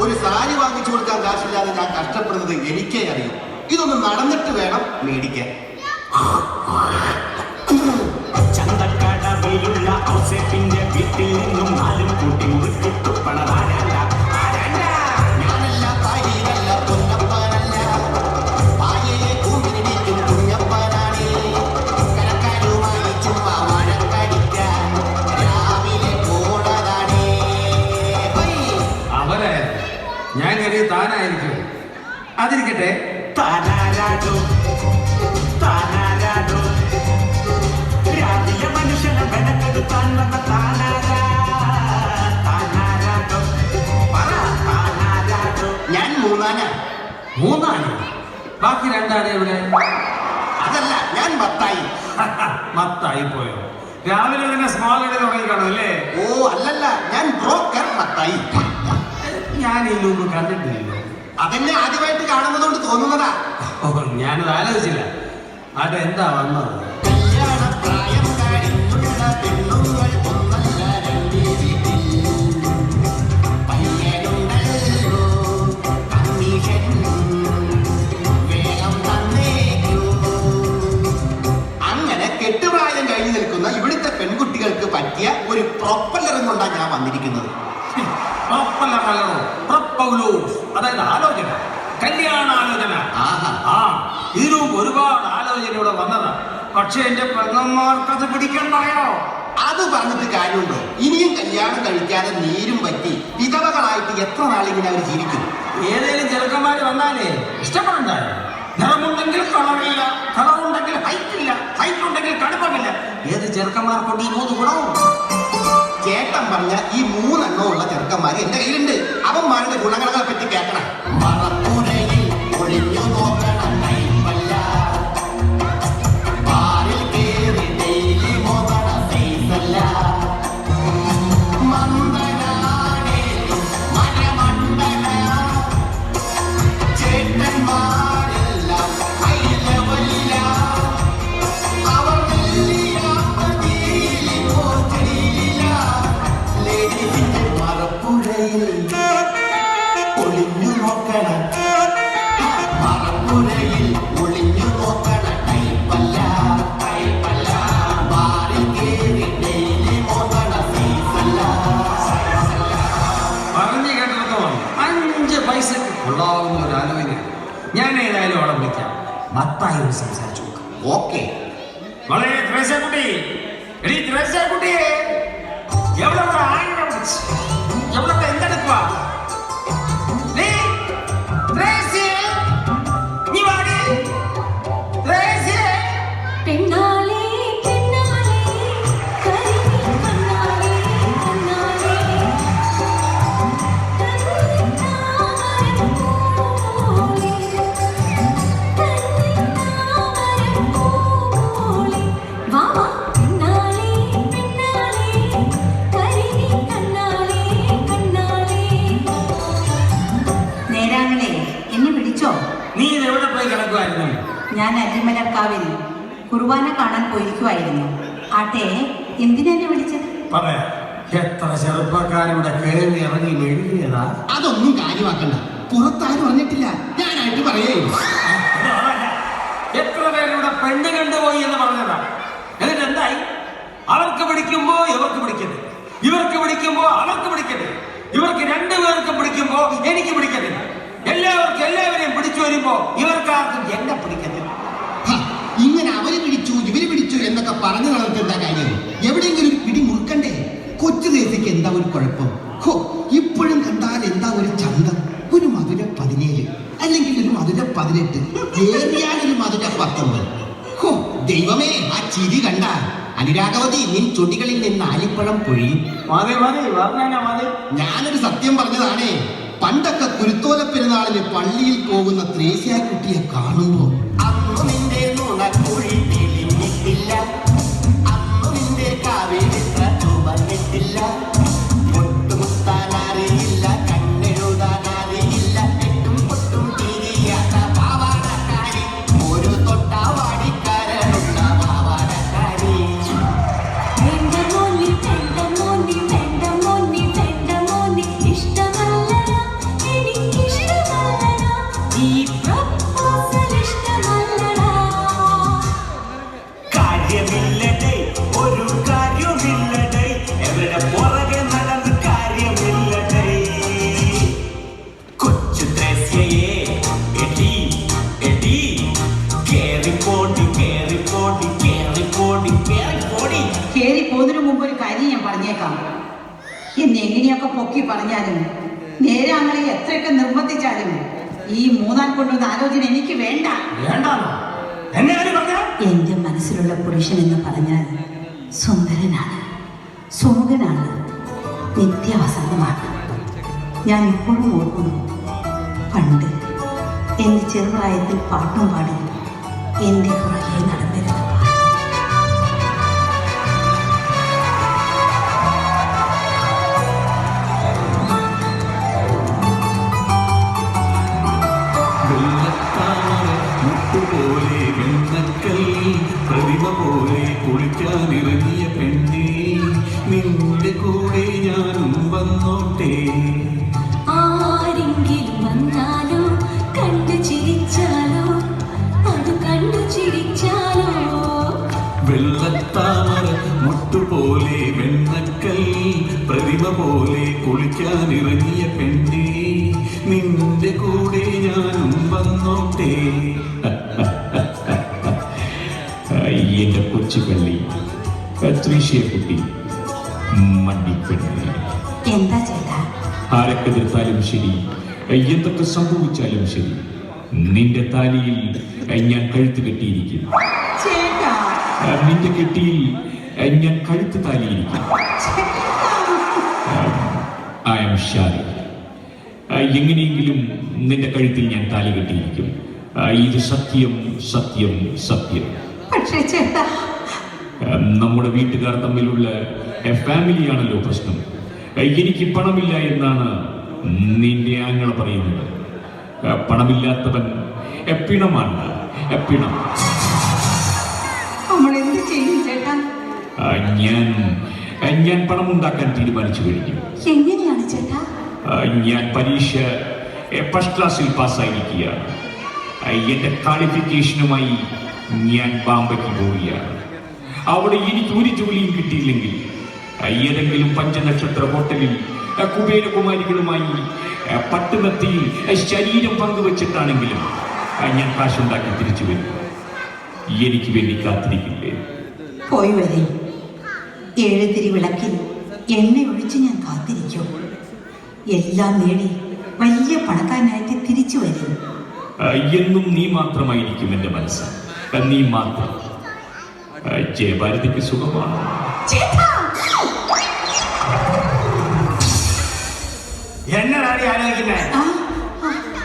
ഒരു സാരി വാങ്ങിച്ചു കൊടുക്കാൻ കാശില്ലാതെ ഞാൻ കഷ്ടപ്പെടുന്നത് എനിക്കേ അറിയൂ. ഇതൊന്ന് നടന്നിട്ട് വേണം മേടിക്കാൻ. ചന്തക്കടവിലുള്ള ഔസേപ്പിന്റെ വീട്ടിൽ നിന്നും നാലും കൂട്ടി മുറിക്കിട്ടു പണതാരല്ല. ഞാനല്ല പായിരല്ല പൊന്നപ്പനല്ല, പായയെ കൂമ്പിനിടിക്കും കുഞ്ഞപ്പനാണ്. കരക്കാരുമായി ചുമ്മാ വഴക്കടിക്കാൻ രാവിലെ പോണതാണ്. അവരെ ഞാൻ കരുതി താനായിരിക്കും. അതിരിക്കട്ടെ, താനാരാടോ താനാരാടോ രാവിലെ മനുഷ്യനെ മെനക്കെടുത്താൻ വന്ന താനാരാ താനാരാടോ പറ താനാരാടോ. ഞാൻ മൂന്നാനാ. മൂന്നാണ്. ബാക്കി രണ്ടാണ് ഇവിടെ. അതല്ല, ഞാൻ മത്തായി. മത്തായി പോയോ? രാവിലെ തന്നെ സ്മോൾ ഇട തുടങ്ങി കാണുമല്ലേ? ഓ അല്ലല്ല, ഞാൻ ബ്രോക്കർ മത്തായി. ഞാൻ ഈ മുമ്പ് കണ്ടിട്ടില്ലല്ലോ. അതെന്നെ ആദ്യമായിട്ട് കാണുന്നതുകൊണ്ട് തോന്നുന്നതാ. ഞാനത് ആലോചിച്ചില്ല. അതെന്താ വന്നത്? കല്യാണപ്രായം കഴിഞ്ഞുള്ള പെണ്ണുങ്ങൾ ഒന്നല്ല രണ്ടേ വീട്ടിൽ. പയ്യനുണ്ടല്ലോ കമ്മീഷൻ, വേഗം തന്നേക്കൂ. അങ്ങനെ കെട്ടുപ്രായം കഴിഞ്ഞു നിൽക്കുന്ന ഇവിടുത്തെ പെൺകുട്ടികൾക്ക് പറ്റിയ ഒരു പ്രൊപ്പല്ലറും കൊണ്ടാണ് ഞാൻ വന്നിരിക്കുന്നത്. അതായത് ആലോചന, കല്യാണാലോചന. ഇതിനും ഒരുപാട് ആലോചനയോടെ വന്നതാ. പക്ഷെ എന്റെ പെങ്ങന്മാർക്കത് പിടിക്കണ്ടായോ? അത് പറഞ്ഞിട്ട് കാര്യമുണ്ടോ? ഇനിയും കല്യാണം കഴിക്കാതെ നീരും പറ്റി വിധവകളായിട്ട് എത്ര നാളിങ്ങനെ അവർ ജീവിക്കും? ഏതേലും ചെറുക്കന്മാര് വന്നാലേ ഇഷ്ടപ്പെടണ്ടായോ? നിറമുണ്ടെങ്കിൽ കളറില്ല, കളറുണ്ടെങ്കിൽ ഹൈറ്റ് ഇല്ല, ഹൈറ്റ് ഉണ്ടെങ്കിൽ കടുപ്പമില്ല. ഏത് ചെറുക്കന്മാർക്കൊണ്ട് ഈ 3 ഗുണവും? ചേട്ടൻ പറഞ്ഞ ഈ 3 എണ്ണമുള്ള ചെറുക്കന്മാര് എന്റെ കയ്യിലുണ്ട്. അവന്മാരുടെ ഗുണങ്ങളെ പറ്റി കേൾക്കണം. മറപ്പുരയിൽ ഒളിഞ്ഞു നോക്കണം കൈപ്പല്ല, ബാറിൽ കേറി ഡെയിലി മോതണ സൈസല്ല, മന്ദനാണേലും മരമണ്ഡല, ചേട്ടന്മാരെല്ലാം ഹൈ ലെവലില, അവർ വെള്ളിയാത്ത തീയിലി പോറ്റിയില്ല. ലേഡീസിന്റെ മറപ്പുരയിൽ ഒളിഞ്ഞു നോക്കണം, മറപ്പുരയിൽ ഒളിഞ്ഞു നോക്കണം കൈപ്പല്ല, കൈപ്പല്ല, ബാറിൽ കേറി ഡെയിലി മോതണ സൈസല്ല. പറഞ്ഞു കേട്ടിടത്തോളം 5 പൈസക്ക് കൊള്ളാവുന്ന ഒരു ആലോചന. ഞാൻ ഏതായാലും അവിടെ വിളിക്കാം. മത്തായി സംസാരിച്ചു നോക്കാം. ഓക്കെ. വളരെ ത്രേസ്യാക്കുട്ടി, എടീ ത്രേസ്യാക്കുട്ടിയെ, എവിടെ എന്തെടുക്കുക? പെണ്ണാളേ പെണ്ണാളേ കരിമീൻ കണ്ണാളേ കണ്ണാളേ തന്നിത്താമരപ്പൂവോളെ തന്നിത്താമരപ്പൂവോളെ വാ വാ പെണ്ണാളേ പെണ്ണാളേ കരിമീൻ കണ്ണാളേ കണ്ണാളേ. നേരാങ്ങളെ, എന്നെ വിളിച്ചോ? നീ ഇതെവിടെ പോയി കിടക്കുമായിരുന്നു? ഞാൻ അരിമലക്കാവിൽ കുർബാന കാണാൻ പോയിരിക്കുമായിരുന്നു. ആട്ടെ, എന്തിനാ എന്നെ വിളിച്ചത്? പറയാ, എത്ര ചെറുപ്പക്കാരിവിടെ കയറി ഇറങ്ങി എഴുതിയതാ. അതൊന്നും കാര്യമാക്കണ്ട. പുറത്താരും അറിഞ്ഞിട്ടില്ല, ഞാനായിട്ട് പറയേ. എത്ര പേരിവിടെ പെണ്ണ് കണ്ടുപോയി എന്ന് പറഞ്ഞതാ. എന്നിട്ട് എന്തായി? അവർക്ക് പിടിക്കുമ്പോ ഇവർക്ക് പിടിക്കരുത്, ഇവർക്ക് പിടിക്കുമ്പോ അവർക്ക് പിടിക്കരുത്, ഇവർക്ക് 2 പേർക്ക് പിടിക്കുമ്പോ എനിക്ക് പിടിക്കരുത്, എല്ലാവരെയും പിടിച്ചു വരുമ്പോ ഇവർക്കാർക്കും എന്നെ പിടിക്കരുത്. ഇങ്ങനെ അവര് പിടിച്ചു ഇവര് പിടിച്ചു എന്നൊക്കെ പറഞ്ഞു കളഞ്ഞിട്ട് എന്താ കാര്യം? എവിടെയെങ്കിലും ഒരു പിടി മുറുക്കണ്ടേ? കൊച്ചു ദേശയ്ക്ക് എന്താ ഒരു കുഴപ്പം? ഹോ, ഇപ്പോഴും കണ്ടാൽ എന്താ ഒരു ചന്തം? ഒരു മധുര 17 അല്ലെങ്കിൽ ഒരു മധുര 18, ഏറിയാലൊരു മധുര 19. ഹോ ദൈവമേ, ആ ചിരി കണ്ട അനുരാഗവതി നിൻ ചൊടികളിൽ നിന്ന് ആലിപ്പഴം പൊഴിയും. മതി മതി പറഞ്ഞാ മതി. ഞാനൊരു സത്യം പറഞ്ഞതാണേ. പണ്ടൊക്കെ കുരുത്തോല പെരുന്നാളിന് പള്ളിയിൽ പോകുന്ന ത്രേസ്യാക്കുട്ടിയെ കാണുമ്പോ അന്നു നിന്റെ നുണക്കുഴി തെളിഞ്ഞിട്ടില്ല, അന്നു നിന്റെ കാവിലിത്ര ചുവന്നിട്ടില്ല, പൊട്ടുമുത്താനറിയില്ല, കണ്ണെഴുതാനറിയില്ല, എട്ടും പൊട്ടും തിരിയാത്ത പാവാടക്കാരി, ഒരു തൊട്ടാവാടിക്കാരനുള്ള പാവാടക്കാരി. വേണ്ട മോനി വേണ്ട മോനി വേണ്ട മോനി വേണ്ട മോനി ഇഷ്ടമല്ലടാ ഈ എന്തൊക്കെ പൊക്കി പറഞ്ഞാലും നേരാങ്ങളെ എത്രയൊക്കെ നിർബന്ധിച്ചാലും ഈ മൂന്നാം കൊണ്ടൊന്ന് ആലോചന എനിക്ക് വേണ്ട. വേണ്ടാന്നോ? എങ്ങനെയാണ് പറഞ്ഞ? എന്റെ മനസ്സിലുള്ള പുരുഷൻ എന്ന് പറഞ്ഞാൽ സുന്ദരനാണ്, സുമുഖനാണ്, നിത്യവസന്തമാണ്. ഞാൻ ഇപ്പോഴും ഓർക്കുന്നു, പണ്ട് എന്റെ ചെറുപ്രായത്തിൽ പാട്ടും പാടി എന്റെ പുറകെ നടന്നിരുന്നു. മുട്ടുപോലെ വെണ്ണക്കൽ പ്രതിമ പോലെ കുളിക്കാനിറങ്ങിയ പെണ്ണേ, നിന്റെ കൂടെ ഞാനും വന്നോട്ടെ. ആരെങ്കിലും വന്നാലോ കണ്ടു ചിരിച്ചാലോ അത് കണ്ടു ചിരിച്ചാലോ. വെള്ളത്താമര മുട്ടുപോലെ വെണ്ണക്കൽ പ്രതിമ പോലെ കുളിക്കാനിറങ്ങിയ പെണ്ണേ, നിന്റെ കൂടെ ഞാനും വന്നോട്ടെ. എന്റെ കൊച്ചുപള്ളി ത്രിശൂർകുട്ടി മണ്ണിപ്പെണ്ണി. എന്താ ചേട്ടാ? ആരക്കെതിർത്താലും ശരി, എന്തൊക്കെ സംഭവിച്ചാലും ശരി, നിന്റെ താലിയിൽ ഞാൻ കഴുത്ത് കെട്ടിയിരിക്കും. ചേട്ടാ, നിന്റെ കെട്ടിയിൽ ഞാൻ കഴുത്ത് താലിയിരിക്കും. I am Shari. എങ്ങനെയെങ്കിലും നിന്റെ കഴുത്തിൽ ഞാൻ താലി കെട്ടിയിരിക്കും. ഇത് സത്യം, സത്യം, സത്യം. പക്ഷേ ചേട്ടാ, നമ്മുടെ വീട്ടുകാർ തമ്മിലുള്ള ഫാമിലിയാണല്ലോ പ്രശ്നം. എനിക്ക് പണമില്ല എന്നാണ് നിന്റെ ആങ്ങള പറയുന്നത്. പണമില്ലാത്തവൻ പിണമാണ്, പിണം. നമ്മൾ എന്ത് ചെയ്യും ചേട്ടാ? ഞാൻ പണം ഉണ്ടാക്കാൻ തീരുമാനിച്ചു കഴിഞ്ഞു. എങ്ങനെയാണ് ചേട്ടാ? ഞാൻ പരീക്ഷ ഫസ്റ്റ് ക്ലാസ്സിൽ പാസ്സായിരിക്കുകയാണ്. എന്റെ ക്വാളിഫിക്കേഷനുമായി ഞാൻ ബാമ്പയ്ക്ക് പോവുകയാണ്. അവിടെ എനിക്ക് ഒരു ജോലിയും കിട്ടിയില്ലെങ്കിൽ ഏതെങ്കിലും പഞ്ചനക്ഷത്ര ഹോട്ടലിൽ കുബേരകുമാരികളുമായി പട്ടുമത്തിയിൽ ശരീരം പങ്കുവച്ചിട്ടാണെങ്കിലും ഞാൻ കാശുണ്ടാക്കി തിരിച്ചു വരും. എനിക്ക് വേണ്ടി കാത്തിരിക്കില്ലേ? പോയി വരെ 7 തിരി വിളക്കിൽ എണ്ണ ഒഴിച്ച് ഞാൻ കാത്തിരിക്കും. എല്ലാം നേടി വലിയ പണക്കാരനായിട്ട് തിരിച്ചു വരും. എന്നും നീ മാത്രമായിരിക്കും എന്റെ മനസ്സ്, നീ മാത്രം. ജയഭാരതിക്ക് സുഖമാണ്. എന്നതാണ് ആലോചിക്കുന്നേ?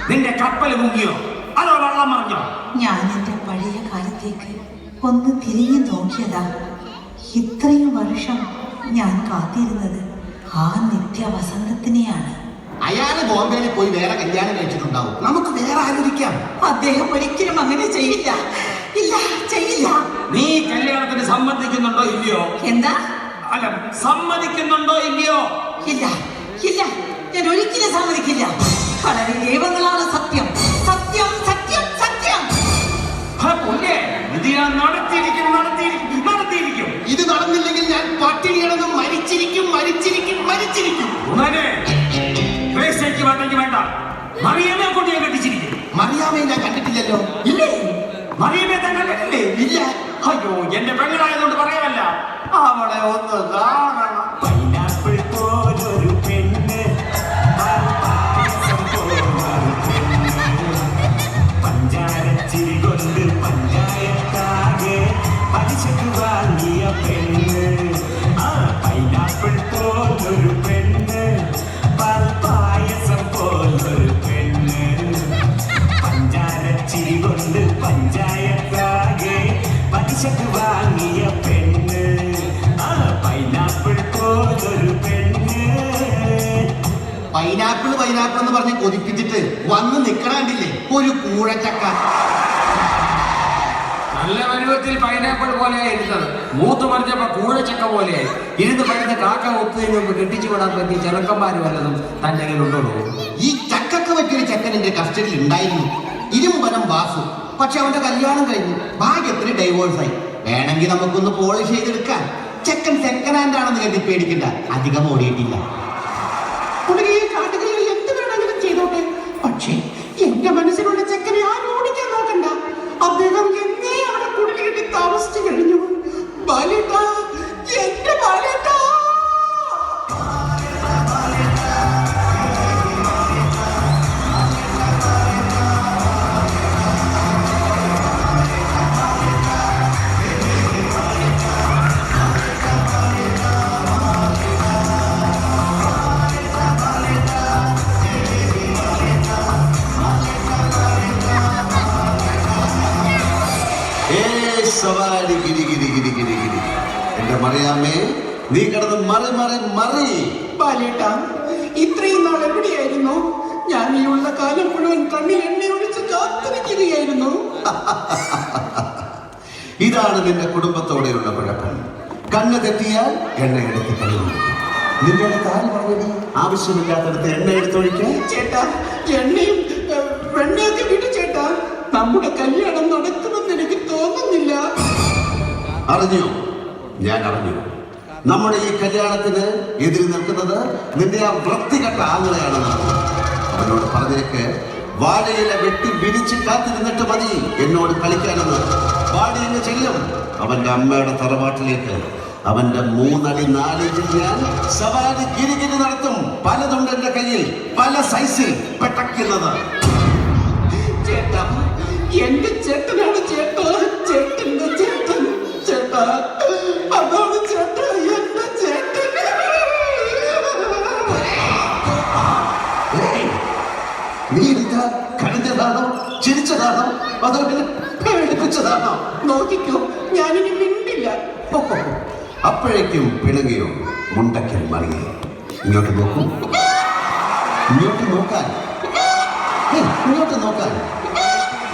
നിന്റെ കപ്പൽ മുങ്ങിയോ അതോ വെള്ളം മറിഞ്ഞോ? ഞാൻ എന്റെ പഴയ കാലത്തേക്ക് ഒന്ന് തിരിഞ്ഞു നോക്കിയതാ. ഇത്രയും വർഷം ഞാൻ കാത്തിരുന്നത് ആ നിത്യവസന്തത്തിനെയാണ്. അയാള് ബോംബെയിൽ പോയി വേറെ കല്യാണം കഴിച്ചിട്ടുണ്ടാവും. നമുക്ക് വേറെ ആലോചിക്കാം. അദ്ദേഹം ഒരിക്കലും അങ്ങനെ ചെയ്യില്ല. ഇല്ല, ചെയ്യില്ല. നീ കല്യാണത്തിന് സമ്മതിക്കുന്നുണ്ടോ ഇല്ലയോ? എന്താ? അല്ല, സമ്മതിക്കുന്നുണ്ടോ ഇല്ലയോ? ഇല്ല, ഇല്ല, ഞാൻ ഒരിക്കലും സമ്മതിക്കില്ല. വളരെ ദൈവങ്ങളാണ് സത്യം, സത്യം, സത്യം, സത്യം. ഇത് ഞാൻ നടത്തിയിരിക്കും. ഇത് നടന്നില്ലെങ്കിൽ ഞാൻ പട്ടിണി കിടന്ന് മരിച്ചിരിക്കും. വേണ്ട, മറിയാമെ കൊണ്ട് ഞാൻ കെട്ടിച്ചിരിക്കും. മറിയാമെ ഞാൻ കണ്ടിട്ടില്ലല്ലോ. ഇല്ലേ? മറിയാമെ തന്നെ കണ്ടില്ലേ? ഇല്ല. അയ്യോ, എന്റെ പെങ്ങളായതുകൊണ്ട് പറയാമല്ല, അവളെ ഒന്ന് കാണണം. പൈനാപ്പിൾ പോലൊരു പെണ്ണ്, പഞ്ചാരച്ചിരി കൊണ്ട് പഞ്ചായത്താകെ പലിശക്ക് വാങ്ങിയ പെണ്ണ്. ആ പൈനാപ്പിൾ പോലൊരു പെണ്ണ്, പാൽപ്പായസം പോലൊരു പെണ്ണ്, പഞ്ചാരച്ചിരി കൊണ്ട് പഞ്ചായത്താകെ പലിശക്ക് വാങ്ങിയ പെണ്ണ്. ആ പൈനാപ്പിൾ പോലൊരു പെണ്ണ്. പൈനാപ്പിൾ എന്ന് പറഞ്ഞ് കൊതിപ്പിച്ചിട്ട് വന്ന് നിക്കണണ്ടില്ലേ ഒരു കൂഴച്ചക്ക. നല്ല പരുവത്തിൽ പൈനാപ്പിൾ പോലെയാ ഇരുന്നത്. മൂത്ത് മറിഞ്ഞപ്പോ കൂഴച്ചക്ക പോലെയായി. ഇരുന്ന് പഴുന്ന കാക്ക ഒത്തുന്നതിന് മുമ്പ് കെട്ടിച്ചു വിടാൻ പറ്റിയ ചെറുക്കന്മാര് വല്ലതും തന്റെ കയ്യിലുണ്ടോ? ഈ ചക്കക്ക് പറ്റിയൊരു ചെക്കൻ എന്റെ കസ്റ്റഡിയിൽ ഉണ്ടായിരുന്നു. ഇരുമ്പനം വാസു. പക്ഷെ അവന്റെ കല്യാണം കഴിഞ്ഞു. ഭാഗ്യത്തിന് ഡൈവോഴ്സായി. വേണമെങ്കിൽ നമുക്കൊന്ന് പോളിഷ് ചെയ്തെടുക്കാം. ചെക്കൻ സെക്കൻഡ് ഹാൻഡ് ആണെന്ന് കരുതി പേടിക്കണ്ട. അധികം ഓടിയിട്ടില്ല. എന്ത് വേണമെങ്കിലും ചെയ്തോട്ടെ. പക്ഷേ എന്റെ മനസ്സിലുള്ള ചെക്കനെ ആരും ഓടിക്കാൻ നോക്കണ്ട. അദ്ദേഹം എന്നേ അവിടെ കുടിലിട്ട് താമസിച്ചു കഴിഞ്ഞു. ബാലേട്ടാ, എന്റെ ബാലേട്ടാ. സവാരി ഗിരി ഗിരി ഗിരി ഗിരി ഗിരി. എന്റെ മറിയാമേ, നീ കിടന്ന് മറി മറി മറി. ബാലേട്ടാ, ഇത്രയും നാൾ എവിടെയായിരുന്നു? ഞാൻ ഈ ഉള്ള കാലം മുഴുവൻ കണ്ണിൽ എണ്ണ ഒഴിച്ച് കാത്തിരിക്കുകയായിരുന്നു. ഇതാണ് നിന്റെ കുടുംബത്തോടെയുള്ള കുഴപ്പം. കണ്ണ് തെറ്റിയാൽ എണ്ണ എടുത്ത് കഴിയുന്നു. നിന്നോട് കാര്യം പറഞ്ഞത് ആവശ്യമില്ലാത്തടത്ത് എണ്ണ എടുത്തൊഴിക്കാൻ. ചേട്ടാ, എണ്ണയും വെണ്ണയൊക്കെ വിട്ടു ചേട്ടാ. നമ്മുടെ കല്യാണം നടക്കുമെന്ന് എനിക്ക് തോന്നുന്നില്ല. അറിഞ്ഞു, ഞാൻ അറിഞ്ഞു. നമ്മുടെ ഈ കല്യാണത്തിന് എതിര് നിൽക്കുന്നത് നിന്റെ ആ വൃത്തികെട്ട ആങ്ങളെയാണെന്ന്. അവനോട് പറഞ്ഞേക്ക്, വാഴയില വെട്ടി വിരിച്ച് കാത്തിരുന്നിട്ട് മതി എന്നോട് കളിക്കാനെന്ന്. വാഴയില ചെല്ലും അവന്റെ അമ്മയുടെ തറവാട്ടിലേക്ക്. അവന്റെ 3 അടി 4 ഇഞ്ചിൽ ഞാൻ സവാരി ഗിരിഗിരി നടത്തും. പലതുണ്ട് എന്റെ കയ്യിൽ, പല സൈസിൽ പെട്ടക്കുന്നത്. ചേട്ടാ, എന്റെ ചേട്ടനാണ് ചേട്ടാ, ചേട്ടന്റെ ചേട്ടൻ. ചേട്ടാ, അതാണ് ചേട്ടാ എന്റെ ചേട്ടൻ. നീ ഇതാ കരഞ്ഞതാണോ, ചിരിച്ചതാണോ, അതോ പേടിപ്പിച്ചതാണോ? നോക്കിക്കോ, ഞാനിനി മിണ്ടില്ല. അപ്പോഴേക്കും പിണങ്ങിയോ മുണ്ടക്കൽ മറിയേ. ഇങ്ങോട്ട് നോക്കൂ, ഇങ്ങോട്ട് നോക്കാൻ, ഇങ്ങോട്ട് നോക്കാൻ.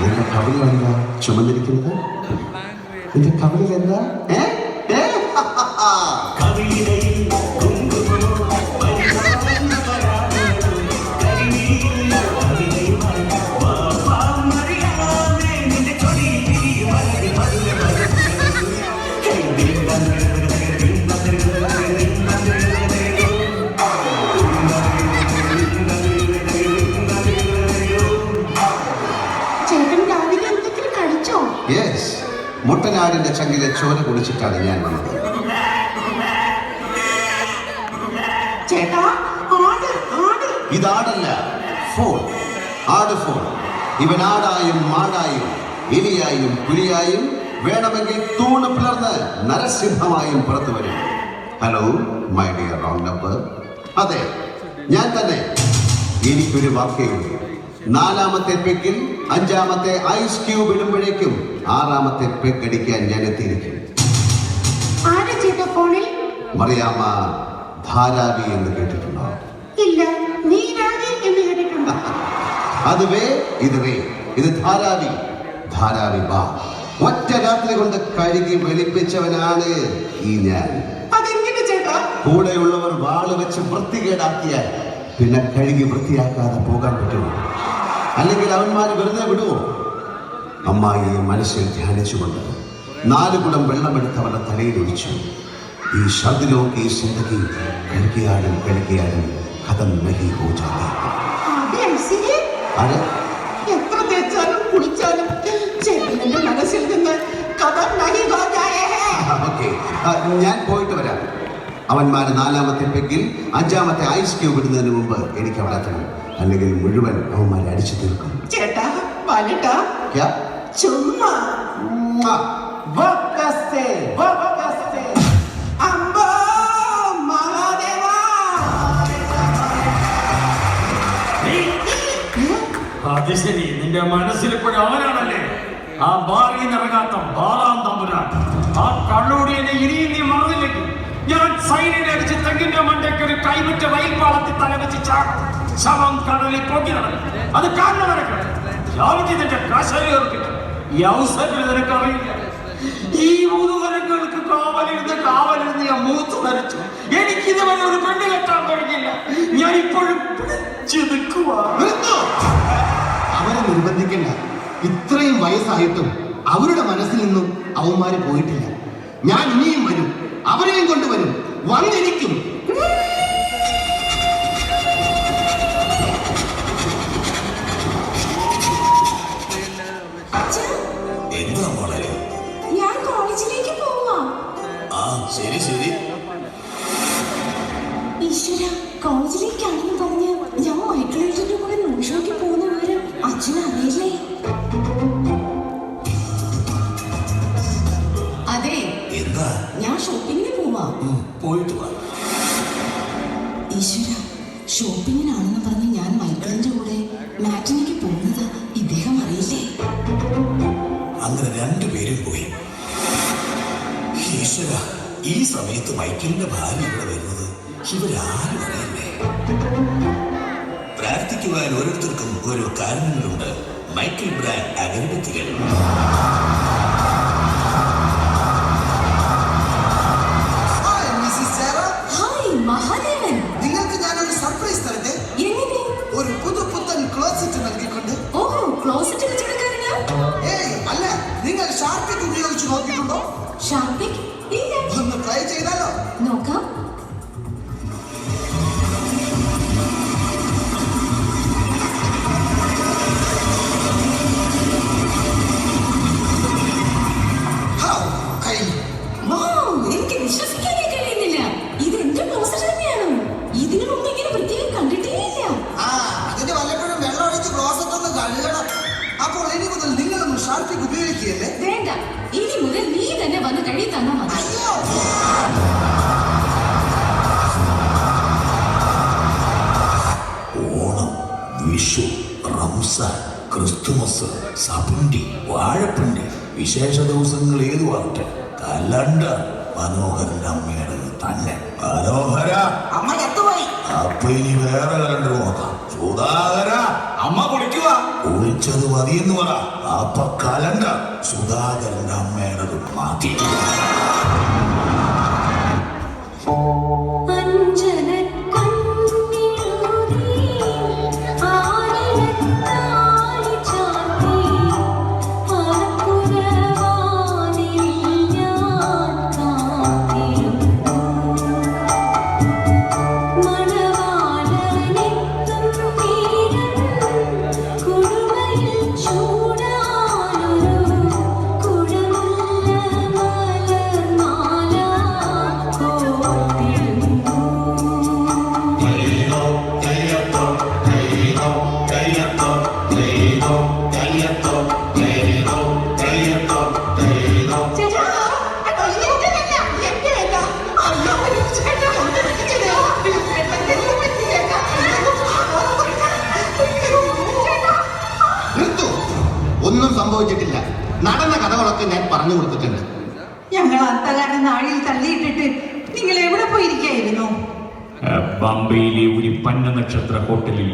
നിന്റെ കവിളിലെന്താ ചുമന്നിരിക്കുന്നത്? നിന്റെ കവിളിലെന്താ? കവിതയിൽ കുങ്കുമോ പരിഹാരം വരാതെ കരിമീൻ കവിതയുമായി വാ മറിയാമേ നിന്റെ ചൊടി വളരി മധുര ചേട്ടൻ രാവിലെ എന്തെങ്കിലും കഴിച്ചോ? യെസ്, മുട്ടനാടിന്റെ ചങ്കിലെ ചോര കുടിച്ചിട്ടാണ് ഞാൻ വന്നത്. ചേട്ടാ, ആട് ആട്. ഇതാടല്ല, ഫോൺ. ആട് ഫോൺ. ഇവൻ ആടായും മാടായും എലിയായും പുലിയായും വേണമെങ്കിൽ തൂണ് പിളർന്ന് നരസിംഹമായും പുറത്തു വരും. Hello my dear wrong number. അതെ, ഞാൻ തന്നെ. എനിക്കൊരു വാക്കേ ഉള്ളൂ. 4ാമത്തെ പെഗിൽ 5ാമത്തെ ഐസ് ക്യൂബ് ഇടുമ്പോഴേക്കും 6ാമത്തെ പെഗ് അടിക്കാൻ ഞാൻ എത്തിയിരിക്കും. ആരാ ചേട്ടാ ഫോണിൽ? മറിയാമ്മ ധാരാവി എന്ന് കേട്ടിട്ടുണ്ടോ? ഇല്ല, നീരാവി എന്ന് കേട്ടിട്ടുണ്ട്. അത് വേ, ഇത് വേ, ഇത് ധാരാവി. ധാരാവി ബാ. ഒറ്റ രാത്രി കൊണ്ട് കഴുകി വെളുപ്പിച്ചവനാണ് ഈ ഞാൻ. അതെങ്ങനെ ചേട്ടാ? കൂടെയുള്ളവർ വാള് വെച്ച് വൃത്തികേടാക്കിയാൽ പിന്നെ കഴുകി വൃത്തിയാക്കാതെ പോകാൻ പറ്റുമോ? അല്ലെങ്കിൽ അവന്മാര് വെറുതെ വിടുവോ? അമ്മായിയെ മനസ്സിൽ ധ്യാനിച്ചുകൊണ്ട് 4 കുടം വെള്ളമെടുത്ത് തലയിൽ ഒഴിച്ചു. ഈ ശബ്ദോ ഈ സിന്ദഗി കഴുകിയാലും കഴുകിയാലും കഥം നഹി ഹോ ജാതി. ആരെ? എത്ര തേച്ചാലും കുളിച്ചാലും ചേട്ടന്റെ മനസ്സിൽ നിന്ന് കഥ നഹി ഹോ ജായേ ഹേ. ഓക്കേ, ഞാൻ പോയിട്ട് വരാം. അവന്മാര് 4ാമത്തെ പെഗിൽ 5ാമത്തെ ഐസ് ക്യൂബ് ഇടുന്നതിന് മുമ്പ് എനിക്ക് അവിടെ എത്തണം. അല്ലെങ്കിൽ മുഴുവൻ അവന്മാരെ അടിച്ചു തീർക്കും. ചേട്ടാ, ബാലേട്ടാ, ക്യാ? ചുമ്മാ വക്കസ്സേ, വക്കസ്സേ. അമ്പോ മഹാദേവാ. അത് ശരി, നിന്റെ മനസ്സിൽ ഇപ്പോഴും അവനാണല്ലേ ആ ബാറിൽ നിറങ്ങാത്ത ബാറാം തമ്പുരാൻ. ആ കള്ളൂടിയെ ഇനിയും നീ മറന്നില്ലെങ്കിൽ ഞാൻ സൈനിനെ അടിച്ച് തെങ്ങിന്റെ മണ്ടയ്ക്ക് ഒരു കൈവിറ്റ റെയിൽപാളത്തിൽ തലവെച്ച് ചാടും. ശവം കടലിൽ പൊങ്ങി നടക്കും. അത് കാരണം നടക്കണം. നിന്റെ കശേർക്കിട്ട് ഈ അവസരത്തിൽ നിനക്കറിയില്ല. ഈ മൂന്നുതരങ്ങൾക്ക് കാവലിരുന്ന് ഞാൻ മൂത്ത് ധരിച്ചു. എനിക്കിതുവരെ ഒരു പെണ്ണ് കെട്ടാൻ കഴിഞ്ഞില്ല. ഞാൻ ഇപ്പോഴും അവരെ നിർബന്ധിക്കണ്ട. ഇത്രയും വയസ്സായിട്ടും അവരുടെ മനസ്സിൽ നിന്നും അവന്മാര് പോയിട്ടില്ല. ഞാൻ ഇനിയും വരും, അവരെയും കൊണ്ടുവരും, വന്നിരിക്കും. എന്താ മോളെ? ഞാൻ കോളേജിലേക്ക് പോവാ. ആ ശരി ശരി. ഈശ്വര, കോളേജിലേക്കാണെന്ന് പറഞ്ഞ് ഞാൻ മൈക്കിളേറ്റന്റെ കൂടെ നോഷോയ്ക്ക് പോകുന്ന വിവരം അച്ഛൻ അറിയില്ലേ? അതെ, എന്താ? ഞാൻ ഷോപ്പിങ്ങിന് പോവാ. പോയിട്ട് വാ. ഈശ്വര, ഷോപ്പിങ്ങിനാണെന്ന് പറഞ്ഞ് ഞാൻ മൈക്കിളിന്റെ കൂടെ മാറ്റിനിക്ക് പോകുന്നത് ഇദ്ദേഹം അറിയില്ലേ? അങ്ങനെ 2 പേരും പോയി. ഈശ്വര, ഈ സമയത്ത് മൈക്കിളിന്റെ ഭാര്യ ഇവിടെ വരുന്നത് ഇവരാരും അറിയണ്ടേ? പ്രാർത്ഥിക്കുവാൻ ഓരോരുത്തർക്കും ഓരോ കാരണങ്ങളുണ്ട്. മൈക്കിൾ ബ്രാൻഡ് അഗരബത്തികൾ. ഹായ് മഹാദേവൻ, നിങ്ങൾക്ക് ഞാനൊരു സർപ്രൈസ് തരട്ടെ. എങ്ങനെ? ഒരു പുതുപുത്തൻ ക്ലോസറ്റ് നൽകിക്കൊണ്ട്. ഓഹോ, ക്ലോസറ്റ് വെച്ചെടുക്കാറില്ല? ഏയ് അല്ല, നിങ്ങൾ ഷാർപ്പിക് ഉപയോഗിച്ച് നോക്കിയിട്ടുണ്ടോ? ഷാർപ്പിക്? ഇല്ല. ഒന്ന് ട്രൈ ചെയ്താലോ? നോക്കാം. എനിക്ക് വിശ്വസിക്കാനേ കഴിയുന്നില്ല. ഇത് എന്റെ ക്ലോസറ്റ് തന്നെയാണോ? ഇതിനു മുമ്പ് ഇങ്ങനെ വൃത്തിയായി കണ്ടിട്ടേ ഇല്ല. അതിന് വല്ലപ്പോഴും വെള്ളം ഒഴിച്ച് ക്ലോസറ്റ് ഒന്ന് കഴുകണം. അപ്പോൾ ഇനി മുതൽ നിങ്ങളൊന്നും ഷാർപ്പിക് ഉപയോഗിക്കുകയല്ലേ? വേണ്ട, ഇനി മുതൽ നീ തന്നെ വന്ന് കഴുകി തന്നാ മതി. അയ്യോ, ഓണം, വിഷു, റംസാൻ, ക്രിസ്തുമസ്, സപുണ്ടി, വാഴപ്പിണ്ടി, വിശേഷ ദിവസങ്ങൾ ഏതുവാകട്ടെ, കലണ്ടർ മനോഹരന്റെ അമ്മയുടെ തന്നെ. മനോഹര, അമ്മ എത്തുപോയി. അപ്പൊ ഇനി വേറെ കലണ്ടർ നോക്കാം. സുധാകര, അമ്മ കുളിക്കുക. കുളിച്ചത് മതിയെന്ന് പറ. അപ്പൊ കലണ്ടർ സുധാകരന്റെ അമ്മയുടെ മാറ്റി. ഒന്നും സംഭവിച്ചിട്ടില്ല. നടന്ന കഥകളൊക്കെ ഞാൻ പറഞ്ഞു കൊടുത്തിട്ടുണ്ട്. ഞങ്ങൾ അന്തകാലം നാഴിൽ തള്ളിയിട്ടിട്ട് നിങ്ങൾ എവിടെ പോയിരിക്കായിരുന്നു? ബോംബെയിലെ ഒരു പന്ന നക്ഷത്ര ഹോട്ടലിൽ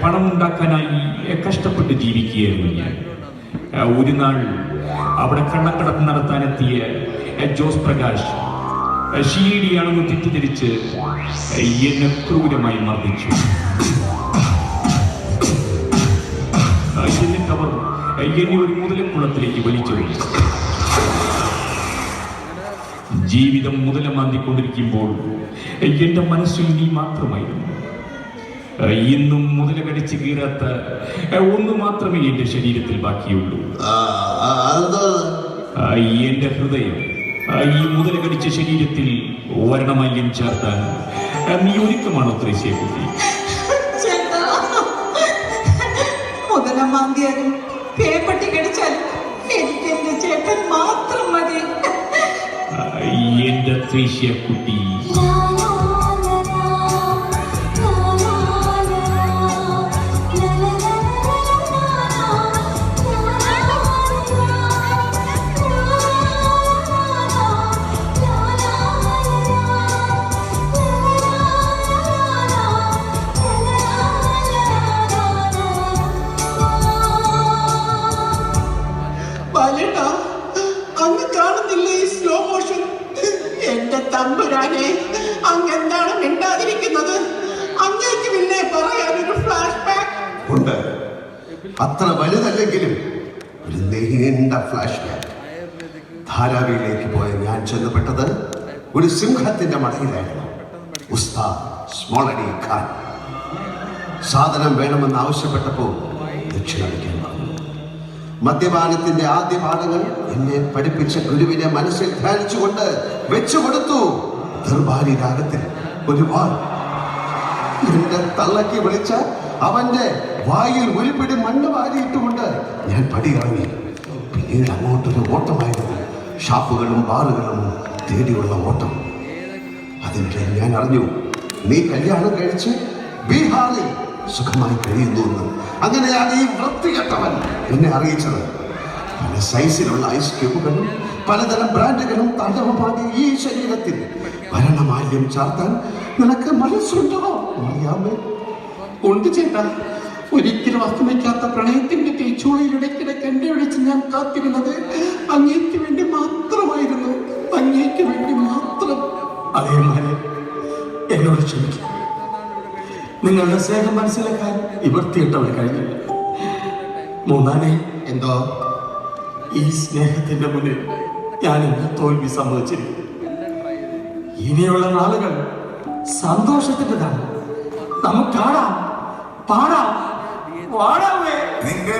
പണമുണ്ടാക്കാനായി കഷ്ടപ്പെട്ട് ജീവിക്കുകയായിരുന്നു ഞാൻ. ഒരു നാൾ അവിടെ കള്ളക്കടത്ത് നടത്താനെത്തിയ ജോസ് പ്രകാശ് ഷിയേഡിയാണെന്ന് തെറ്റിദ്ധരിച്ച് എന്നെ ക്രൂരമായി മർദ്ദിച്ചു. എന്നിട്ട് അവർ എന്നെ ഒരു മുതലക്കുളത്തിലേക്ക് വലിച്ചെറിഞ്ഞു. ജീവിതം മുതലമാന്തിക്കൊണ്ടിരിക്കുമ്പോൾ എന്റെ മനസ്സിൽ നീ മാത്രമായിരുന്നു. ഇന്നും മുതല കടിച്ചു കീറാത്ത ഒന്ന് മാത്രമേ എന്റെ ശരീരത്തിൽ ബാക്കിയുള്ളൂ. എന്റെ ഹൃദയം. ഈ മുതല കടിച്ച ശരീരത്തിൽ വർണ്ണമല്യം ചേർത്താൻ നീ ഒരുക്കമാണോ ത്രേസ്യക്കുട്ടി? മുതലമാന്തിയാലും പേപ്പട്ടി കടിച്ചാലും എനിക്ക് എന്റെ ചേട്ടൻ മാത്രം മതി. എന്റെ ത്രേസ്യക്കുട്ടി. ബാലേട്ടാ, അങ്ങ് കാണുന്നില്ലേ ഈ സ്ലോ മോഷൻ? എന്റെ തമ്പുരാനെ, അങ്ങെന്താണ് മിണ്ടാതിരിക്കുന്നത്? അങ്ങേക്ക് പിന്നെ പറയാനൊരു ഫ്ലാഷ് ബാക്ക് ഉണ്ട്. അത്ര വലുതല്ലെങ്കിലും ഒരു നീണ്ട ഫ്ലാഷ് ബാക്ക്. ധാരാവിയിലേക്ക് പോയ ഞാൻ ചെന്നപ്പെട്ടത് ഒരു സിംഹത്തിന്റെ മടയിലായിരുന്നു. ഉസ്താദ് സ്മോളടി ഖാൻ സാധനം വേണമെന്ന് ആവശ്യപ്പെട്ടപ്പോൾ ദക്ഷിണടിക്കാൻ പറഞ്ഞു. മദ്യപാനത്തിന്റെ ആദ്യ പാഠങ്ങൾ എന്നെ പഠിപ്പിച്ച ഗുരുവിനെ മനസ്സിൽ ധ്യാനിച്ചുകൊണ്ട് വെച്ചുകൊടുത്തു. ദർബാരി രാഗത്തിൽ ഒരു വാൾ എന്റെ തള്ളക്കി വിളിച്ച അവന്റെ വായിൽ ഒരു പിടി മണ്ണ് വാരിയിട്ടുകൊണ്ട് ഞാൻ പടിയിറങ്ങി. പിന്നീട് അങ്ങോട്ടൊരു ഓട്ടമായിരുന്നു. ഷാപ്പുകളും ബാറുകളും തേടിയുള്ള ഓട്ടം. അതിനിടെ ഞാൻ അറിഞ്ഞു, നീ കല്യാണം കഴിച്ച് ബീഹാറിൽ സുഖമായി കഴിയുന്നു എന്ന്. അങ്ങനെയാണ് ഈ വൃത്തികെട്ടവൻ എന്നെ അറിയിച്ചത്. പല സൈസിലുള്ള ഐസ് ക്യൂബുകളും പലതരം ബ്രാൻഡുകളും താണ്ഡവമാടി ഈ ശരീരത്തിൽ മരണമാല്യം ചാർത്താൻ നിനക്ക് മനസ്സുണ്ടോ അറിയാമേ? ഉണ്ട് ചേട്ടാ. ഒരിക്കലും അസ്തമിക്കാത്ത പ്രണയത്തിന്റെ തീച്ചൂളയിൽ ഇടയ്ക്കിടയ്ക്ക് എന്നെ വിളിച്ച് ഞാൻ കാത്തിരുന്നത് അങ്ങേക്ക് വേണ്ടി മാത്രമായിരുന്നു. അങ്ങേക്ക് വേണ്ടി മാത്രം. അതേ മാനെ, എന്നോട് ക്ഷമിക്കും. നിങ്ങളുടെ സ്നേഹം മനസ്സിലാക്കാൻ ഇവർത്തിയിട്ടവർ കഴിഞ്ഞില്ല. മൂന്നാനെ, എന്തോ ഈ സ്നേഹത്തിന്റെ മുന്നിൽ ഞാൻ എന്റെ തോൽവി സമ്മതിച്ചിരിക്കുന്നു. ഇനിയുള്ള നാളുകൾ സന്തോഷത്തിൻ്റെതാണ്. നമുക്ക് കാണാം, പാടാം, വാടാമേ. നിന്റെ